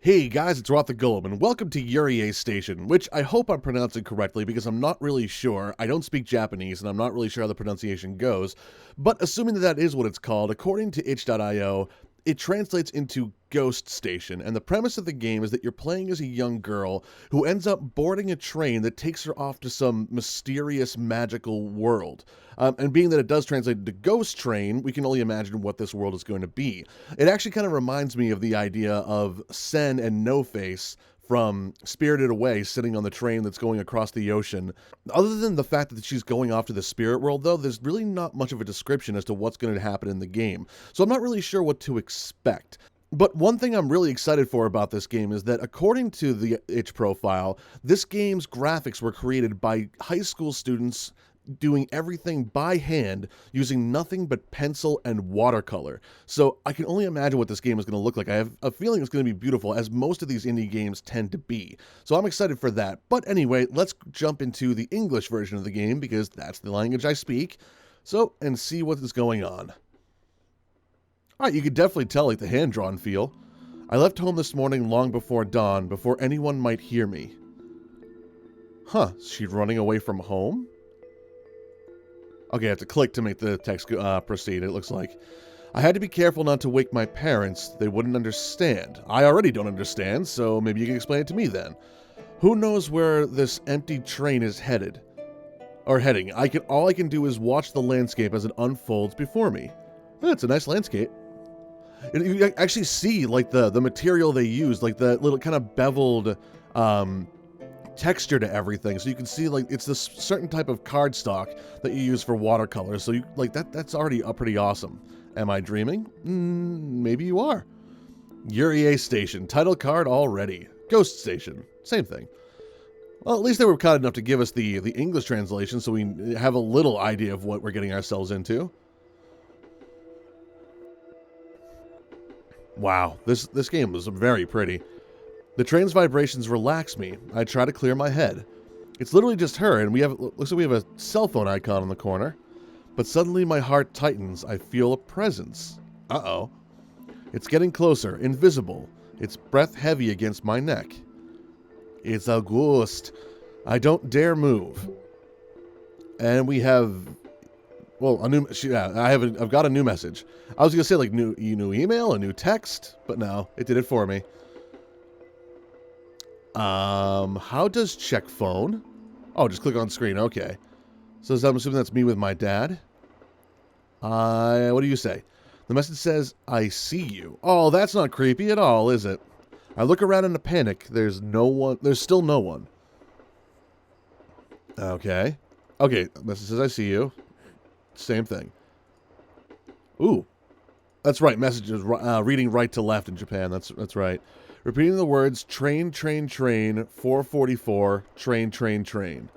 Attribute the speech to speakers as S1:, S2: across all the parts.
S1: Hey guys, it's RockTheGolem, and welcome to Yurei Station, which I hope I'm pronouncing correctly because I'm not really sure. I don't speak Japanese, and I'm not really sure how the pronunciation goes. But assuming that that is what it's called, according to itch.io, it translates into Ghost Station, and the premise of the game is that you're playing as a young girl who ends up boarding a train that takes her off to some mysterious magical world. And being that it does translate to Ghost Train, we can only imagine what this world is going to be. It actually kind of reminds me of the idea of Sen and No Face from Spirited Away sitting on the train that's going across the ocean. Other than the fact that she's going off to the spirit world, though, there's really not much of a description as to what's going to happen in the game. So I'm not really sure what to expect. But one thing I'm really excited for about this game is that according to the itch profile, this game's graphics were created by high school students doing everything by hand using nothing but pencil and watercolor. So I can only imagine what this game is going to look like. I have a feeling it's going to be beautiful, as most of these indie games tend to be. So I'm excited for that. But anyway, let's jump into the English version of the game because that's the language I speak. So, and see what is going on. Alright, you could definitely tell like the hand-drawn feel. I left home this morning long before dawn, before anyone might hear me. Huh, is she running away from home? Okay, I have to click to make the text proceed, it looks like. I had to be careful not to wake my parents. They wouldn't understand. I already don't understand, so maybe you can explain it to me then. Who knows where this empty train is headed? Or heading. All I can do is watch the landscape as it unfolds before me. It's a nice landscape. You actually see, like, the material they use, like the little kind of beveled texture to everything, so you can see like it's this certain type of cardstock that you use for watercolor. So you like that's already pretty awesome. Am I dreaming? Maybe you are. Yurei Station, title card already. Ghost Station, same thing. Well, at least they were kind enough to give us the English translation, so we have a little idea of what we're getting ourselves into. Wow, this game was very pretty. The train's vibrations relax me. I try to clear my head. It's literally just her, and looks like we have a cell phone icon in the corner. But suddenly my heart tightens. I feel a presence. Uh-oh. It's getting closer, invisible. Its breath heavy against my neck. It's a ghost. I don't dare move. And we have, well, I've got a new message. I was gonna say like new email, a new text, but no, it did it for me. How does check phone? Oh, just click on screen. Okay. So I'm assuming that's me with my dad. What do you say? The message says, I see you. Oh, that's not creepy at all, is it? I look around in a panic. There's still no one. Okay. Okay, the message says, I see you. Same thing. Ooh. That's right, messages, reading right to left in Japan. That's right. Repeating the words, train, train, train, 444, train, train, train.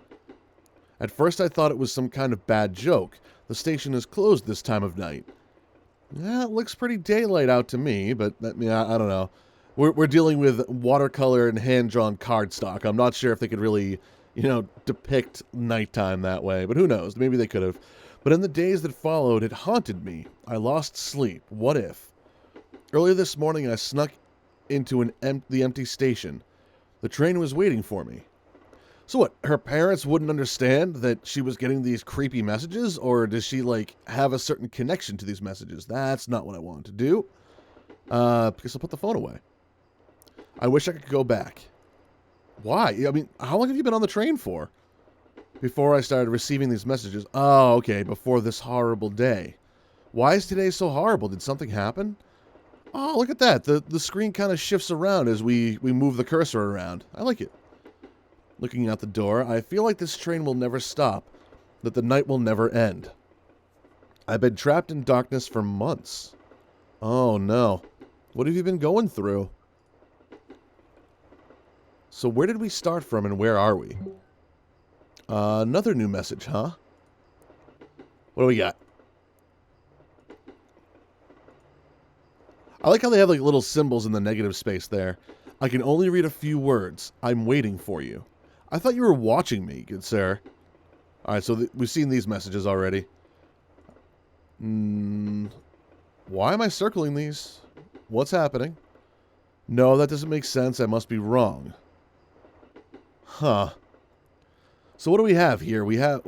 S1: At first I thought it was some kind of bad joke. The station is closed this time of night. Yeah, it looks pretty daylight out to me, but I don't know. We're dealing with watercolor and hand-drawn cardstock. I'm not sure if they could really, depict nighttime that way, but who knows? Maybe they could have. But in the days that followed, it haunted me. I lost sleep. What if? Earlier this morning, I snuck into the empty station. The train was waiting for me. So what, her parents wouldn't understand that she was getting these creepy messages, or does she, like, have a certain connection to these messages? That's not what I wanted to do. Because I'll put the phone away. I wish I could go back. Why? I mean, how long have you been on the train for? Before I started receiving these messages. Oh, okay, before this horrible day. Why is today so horrible? Did something happen? Oh, look at that. The screen kind of shifts around as we move the cursor around. I like it. Looking out the door, I feel like this train will never stop, that the night will never end. I've been trapped in darkness for months. Oh, no. What have you been going through? So where did we start from and where are we? Another new message, huh? What do we got? I like how they have like little symbols in the negative space there. I can only read a few words. I'm waiting for you. I thought you were watching me, good sir. Alright, so we've seen these messages already. Why am I circling these? What's happening? No, that doesn't make sense. I must be wrong. Huh. So what do we have here? We have,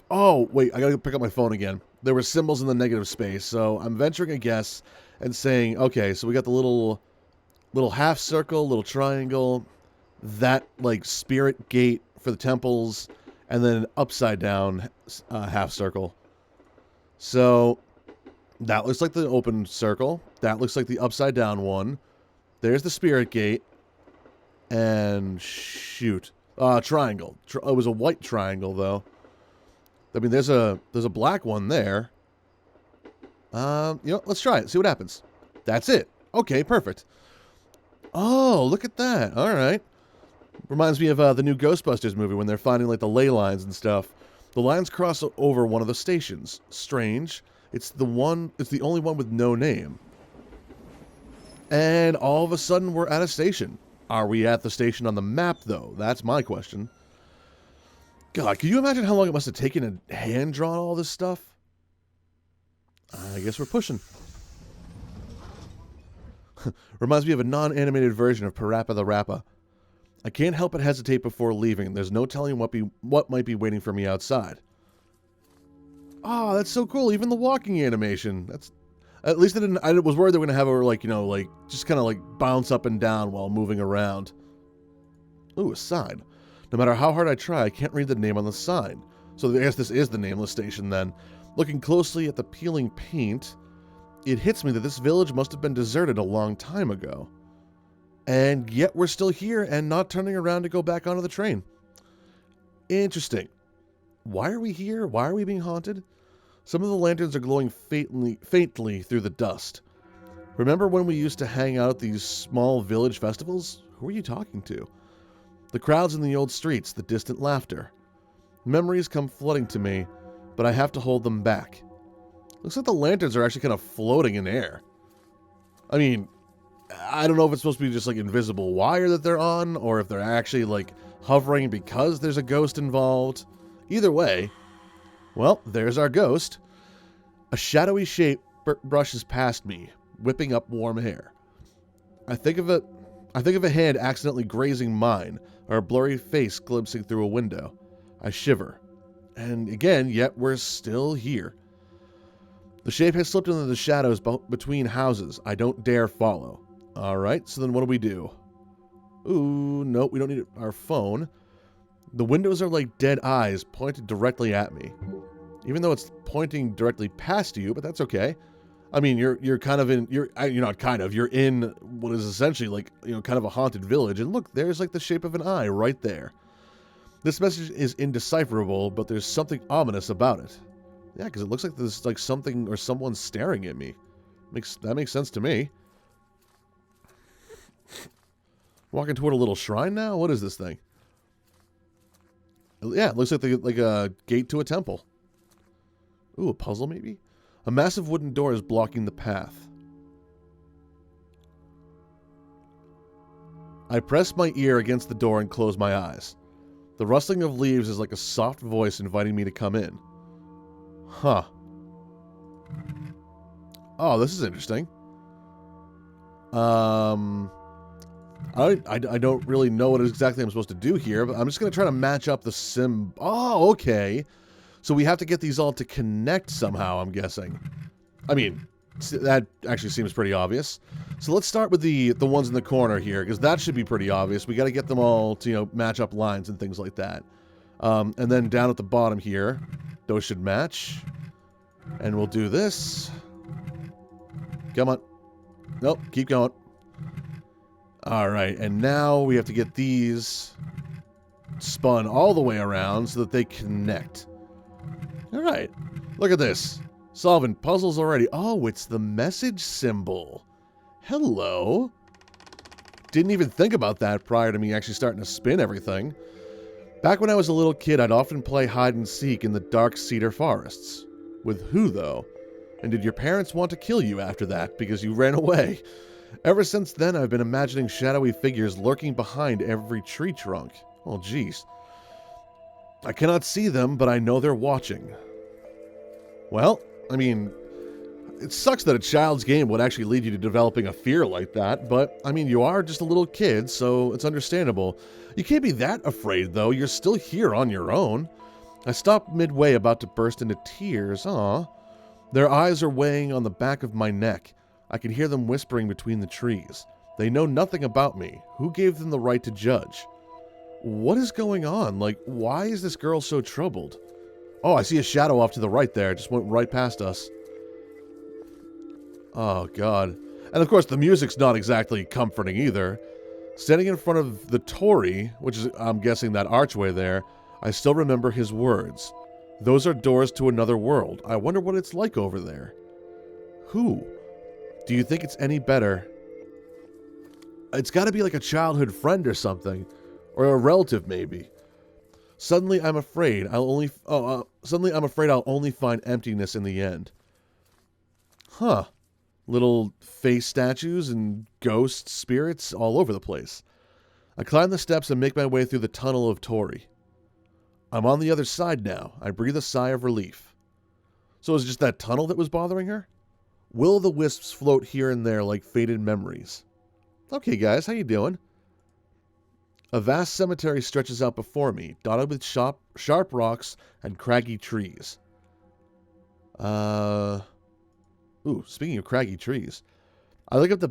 S1: oh, wait, I gotta pick up my phone again. There were symbols in the negative space, so I'm venturing a guess and saying, okay, so we got the little half circle, little triangle, that, like, spirit gate for the temples, and then an upside down half circle. So that looks like the open circle. That looks like the upside down one. There's the spirit gate. And shoot. Triangle. It was a white triangle, though. I mean, there's a black one there. Let's try it. See what happens. That's it. Okay, perfect. Oh, look at that. All right. Reminds me of the new Ghostbusters movie when they're finding, like, the ley lines and stuff. The lines cross over one of the stations. Strange. It's the only one with no name. And all of a sudden, we're at a station. Are we at the station on the map, though? That's my question. God, can you imagine how long it must have taken to hand-draw all this stuff? I guess we're pushing. Reminds me of a non-animated version of Parappa the Rappa. I can't help but hesitate before leaving. There's no telling what might be waiting for me outside. Oh, that's so cool. Even the walking animation. That's... At least I was worried they were going to have her, like, just kind of, like, bounce up and down while moving around. Ooh, a sign. No matter how hard I try, I can't read the name on the sign. So I guess this is the nameless station, then. Looking closely at the peeling paint, it hits me that this village must have been deserted a long time ago. And yet we're still here and not turning around to go back onto the train. Interesting. Why are we here? Why are we being haunted? Some of the lanterns are glowing faintly through the dust. Remember when we used to hang out at these small village festivals? Who are you talking to? The crowds in the old streets, the distant laughter. Memories come flooding to me, but I have to hold them back. Looks like the lanterns are actually kind of floating in air. I mean, I don't know if it's supposed to be just like invisible wire that they're on, or if they're actually like hovering because there's a ghost involved. Either way, well, there's our ghost. A shadowy shape brushes past me, whipping up warm hair. I think of a hand accidentally grazing mine, or a blurry face glimpsing through a window. I shiver. And again, yet we're still here. The shape has slipped into the shadows between houses. I don't dare follow. Alright, so then what do we do? Ooh, nope, we don't need our phone. The windows are like dead eyes pointed directly at me. Even though it's pointing directly past you, but that's okay. I mean, you're in what is essentially like, kind of a haunted village. And look, there's like the shape of an eye right there. This message is indecipherable, but there's something ominous about it. Yeah, because it looks like there's like something or someone staring at me. That makes sense to me. Walking toward a little shrine now? What is this thing? Yeah, it looks like a gate to a temple. Ooh, a puzzle maybe? A massive wooden door is blocking the path. I press my ear against the door and close my eyes. The rustling of leaves is like a soft voice inviting me to come in. Huh. Oh, this is interesting. I don't really know what exactly I'm supposed to do here, but I'm just going to try to match up the sim. Oh, okay. So we have to get these all to connect somehow, I'm guessing. I mean, that actually seems pretty obvious. So let's start with the ones in the corner here, because that should be pretty obvious. We got to get them all to, match up lines and things like that. And then down at the bottom here, those should match. And we'll do this. Come on. Nope, keep going. Alright, and now we have to get these spun all the way around so that they connect. Alright, look at this. Solving puzzles already. Oh, it's the message symbol. Hello. Didn't even think about that prior to me actually starting to spin everything. Back when I was a little kid, I'd often play hide and seek in the dark cedar forests. With who, though? And did your parents want to kill you after that because you ran away? Ever since then, I've been imagining shadowy figures lurking behind every tree trunk. Oh, jeez. I cannot see them, but I know they're watching. Well, I mean, It sucks that a child's game would actually lead you to developing a fear like that, but, I mean, you are just a little kid, so it's understandable. You can't be that afraid, though. You're still here on your own. I stopped midway, about to burst into tears. Aw. Their eyes are weighing on the back of my neck. I can hear them whispering between the trees. They know nothing about me. Who gave them the right to judge? What is going on? Like, why is this girl so troubled? Oh, I see a shadow off to the right there. It just went right past us. Oh, God. And of course, the music's not exactly comforting either. Standing in front of the torii, which is, I'm guessing, that archway there, I still remember his words. Those are doors to another world. I wonder what it's like over there. Who? Do you think it's any better? It's got to be like a childhood friend or something. Or a relative, maybe. Suddenly, I'm afraid I'll only find emptiness in the end. Huh. Little face statues and ghost spirits all over the place. I climb the steps and make my way through the tunnel of torii. I'm on the other side now. I breathe a sigh of relief. So it was just that tunnel that was bothering her? Will-o'-the-wisps float here and there like faded memories. Okay, guys, how you doing? A vast cemetery stretches out before me, dotted with sharp rocks and craggy trees. Ooh, speaking of craggy trees. I look up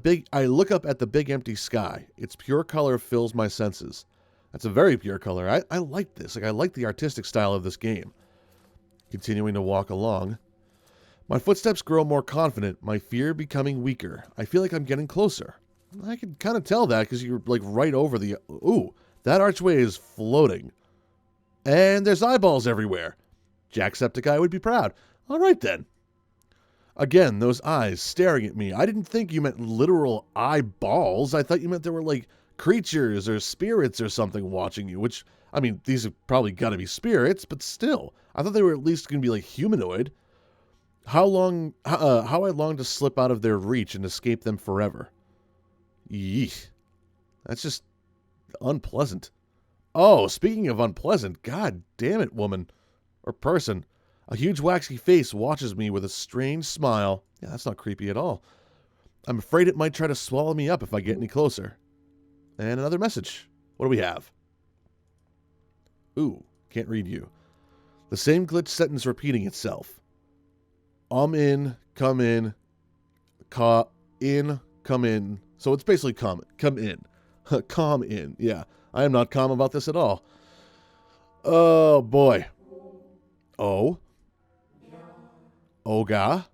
S1: at the big empty sky. Its pure color fills my senses. That's a very pure color. I like this. Like, I like the artistic style of this game. Continuing to walk along. My footsteps grow more confident, my fear becoming weaker. I feel like I'm getting closer. I can kind of tell that because you're like right over the... Ooh, that archway is floating. And there's eyeballs everywhere. Jacksepticeye would be proud. All right, then. Again, those eyes staring at me. I didn't think you meant literal eyeballs. I thought you meant there were like creatures or spirits or something watching you, which, I mean, these have probably got to be spirits, but still. I thought they were at least going to be like humanoid. How I long to slip out of their reach and escape them forever. Yeesh. That's just unpleasant. Oh, speaking of unpleasant, god damn it, woman. Or person. A huge waxy face watches me with a strange smile. Yeah, that's not creepy at all. I'm afraid it might try to swallow me up if I get any closer. And another message. What do we have? Ooh, can't read you. The same glitch sentence repeating itself. Come in. Come in. So it's basically come in. Calm in. Yeah, I am not calm about this at all. Oh, boy. Oh. Oga.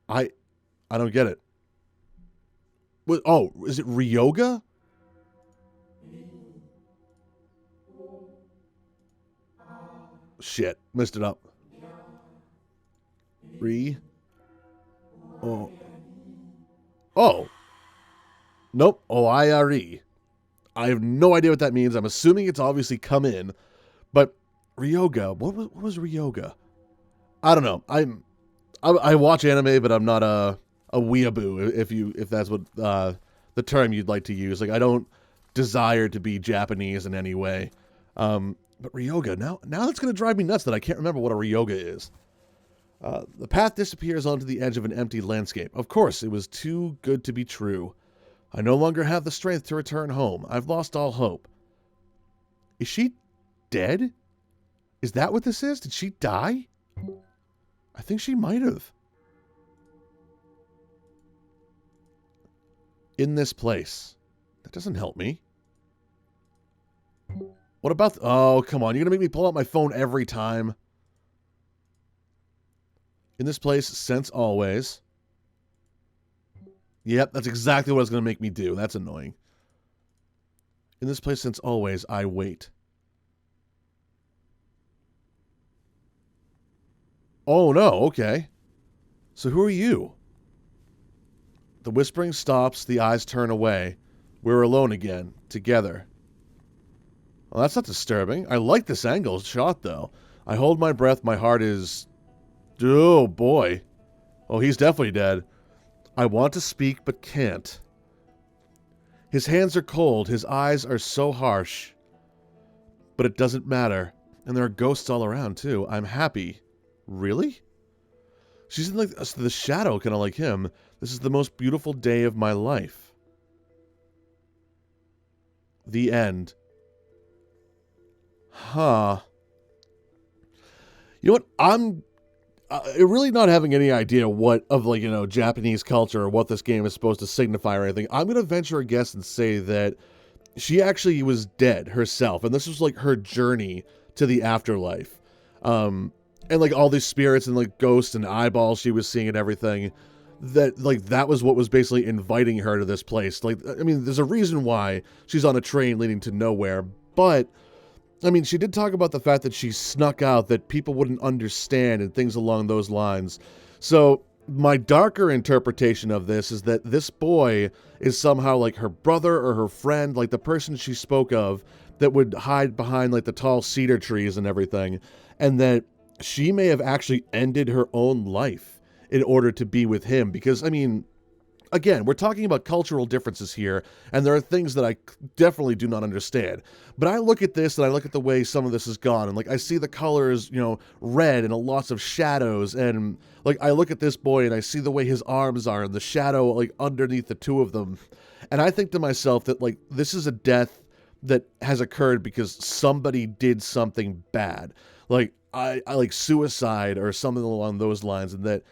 S1: I don't get it. What, oh, is it Ryoga? Shit, messed it up. Oh. Oh. Nope. O-I-R-E. I have no idea what that means. I'm assuming it's obviously come in. But Ryoga. What was Ryoga? I don't know. I watch anime, but I'm not a weeaboo, if that's what the term you'd like to use. Like, I don't desire to be Japanese in any way. But Ryoga, now that's going to drive me nuts that I can't remember what a Ryoga is. The path disappears onto the edge of an empty landscape. Of course, it was too good to be true. I no longer have the strength to return home. I've lost all hope. Is she dead? Is that what this is? Did she die? I think she might have. In this place. That doesn't help me. What about... Oh, come on. You're going to make me pull out my phone every time. In this place, since always. Yep, that's exactly what it's going to make me do. That's annoying. In this place, since always, I wait. Oh, no. Okay. So who are you? The whispering stops. The eyes turn away. We're alone again. Together. Well, that's not disturbing. I like this angle shot, though. I hold my breath. My heart is... Oh, boy. Oh, he's definitely dead. I want to speak, but can't. His hands are cold. His eyes are so harsh. But it doesn't matter. And there are ghosts all around, too. I'm happy. Really? She's in, like, the shadow, kind of like him. This is the most beautiful day of my life. The end. Huh. You know what? I'm really not having any idea what of, like, Japanese culture or what this game is supposed to signify or anything. I'm going to venture a guess and say that she actually was dead herself, and this was, like, her journey to the afterlife. And, like, all these spirits and, like, ghosts and eyeballs she was seeing and everything, that, like, that was what was basically inviting her to this place. Like, I mean, there's a reason why she's on a train leading to nowhere, but I mean, she did talk about the fact that she snuck out, that people wouldn't understand and things along those lines. So my darker interpretation of this is that this boy is somehow like her brother or her friend, like the person she spoke of that would hide behind like the tall cedar trees and everything, and that she may have actually ended her own life in order to be with him. Because, I mean, again, we're talking about cultural differences here, and there are things that I definitely do not understand. But I look at this, and I look at the way some of this has gone, and, like, I see the colors, red, and lots of shadows, and, like, I look at this boy, and I see the way his arms are, and the shadow, like, underneath the two of them. And I think to myself that, like, this is a death that has occurred because somebody did something bad. Like, I like suicide or something along those lines, and that,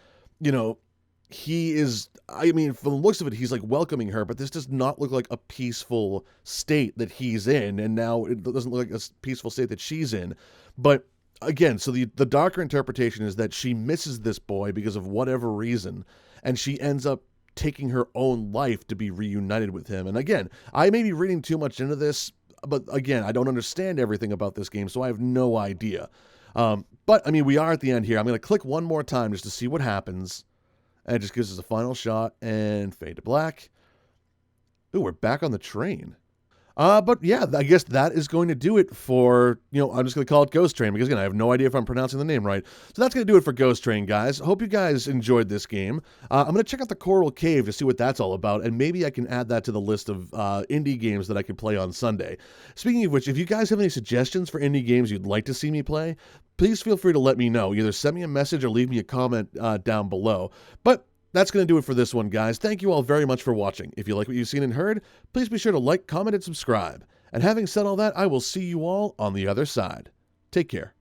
S1: he is, I mean, from the looks of it, he's like welcoming her, but this does not look like a peaceful state that he's in, and now it doesn't look like a peaceful state that she's in. But again, so the darker interpretation is that she misses this boy because of whatever reason, and she ends up taking her own life to be reunited with him. And again, I may be reading too much into this, but again, I don't understand everything about this game, so I have no idea. But I mean, we are at the end here. I'm going to click one more time just to see what happens. And it just gives us a final shot and fade to black. Ooh, we're back on the train. But yeah, I guess that is going to do it for, I'm just going to call it Ghost Train because, again, I have no idea if I'm pronouncing the name right. So that's going to do it for Ghost Train, guys. Hope you guys enjoyed this game. I'm going to check out the Coral Cave to see what that's all about, and maybe I can add that to the list of indie games that I could play on Sunday. Speaking of which, if you guys have any suggestions for indie games you'd like to see me play, please feel free to let me know. Either send me a message or leave me a comment down below. But that's going to do it for this one, guys. Thank you all very much for watching. If you like what you've seen and heard, please be sure to like, comment, and subscribe. And having said all that, I will see you all on the other side. Take care.